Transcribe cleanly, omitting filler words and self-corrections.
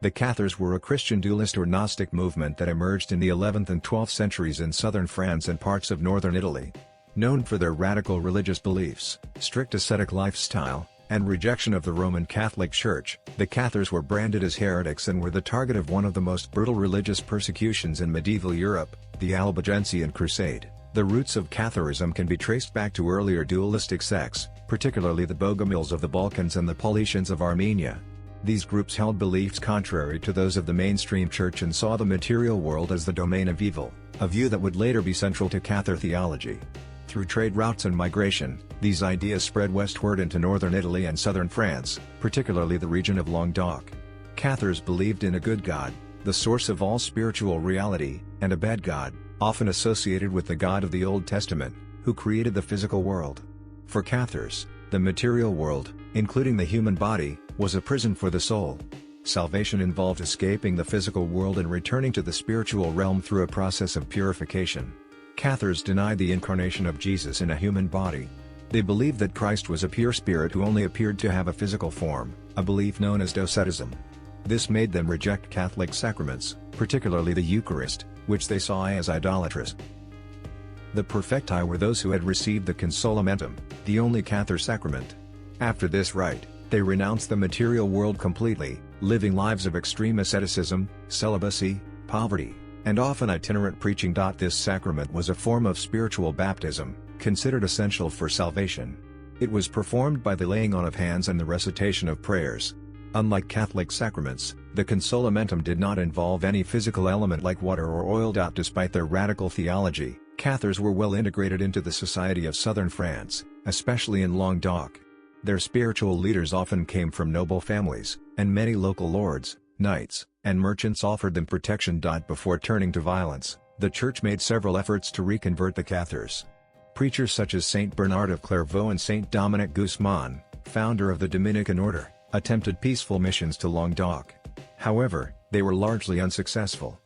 The Cathars were a Christian dualist or Gnostic movement that emerged in the 11th and 12th centuries in southern France and parts of northern Italy. Known for their radical religious beliefs, strict ascetic lifestyle, and rejection of the Roman Catholic Church, the Cathars were branded as heretics and were the target of one of the most brutal religious persecutions in medieval Europe, the Albigensian Crusade. The roots of Catharism can be traced back to earlier dualistic sects, particularly the Bogomils of the Balkans and the Paulicians of Armenia. These groups held beliefs contrary to those of the mainstream church and saw the material world as the domain of evil, a view that would later be central to Cathar theology. Through trade routes and migration, these ideas spread westward into northern Italy and southern France, particularly the region of Languedoc. Cathars believed in a good God, the source of all spiritual reality, and a bad God, often associated with the God of the Old Testament, who created the physical world. For Cathars, the material world, including the human body, was a prison for the soul. Salvation involved escaping the physical world and returning to the spiritual realm through a process of purification. Cathars denied the incarnation of Jesus in a human body. They believed that Christ was a pure spirit who only appeared to have a physical form, a belief known as docetism. This made them reject Catholic sacraments, particularly the Eucharist, which they saw as idolatrous. The perfecti were those who had received the consolamentum, the only Cathar sacrament. After this rite, they renounced the material world completely, living lives of extreme asceticism, celibacy, poverty, and often itinerant preaching. This sacrament was a form of spiritual baptism, considered essential for salvation. It was performed by the laying on of hands and the recitation of prayers. Unlike Catholic sacraments, the consolamentum did not involve any physical element like water or oil. Despite their radical theology, Cathars were well integrated into the society of southern France, especially in Languedoc. Their spiritual leaders often came from noble families, and many local lords, knights, and merchants offered them protection. Before turning to violence, the Church made several efforts to reconvert the Cathars. Preachers such as Saint Bernard of Clairvaux and Saint Dominic Guzman, founder of the Dominican order, attempted peaceful missions to Languedoc. However, they were largely unsuccessful.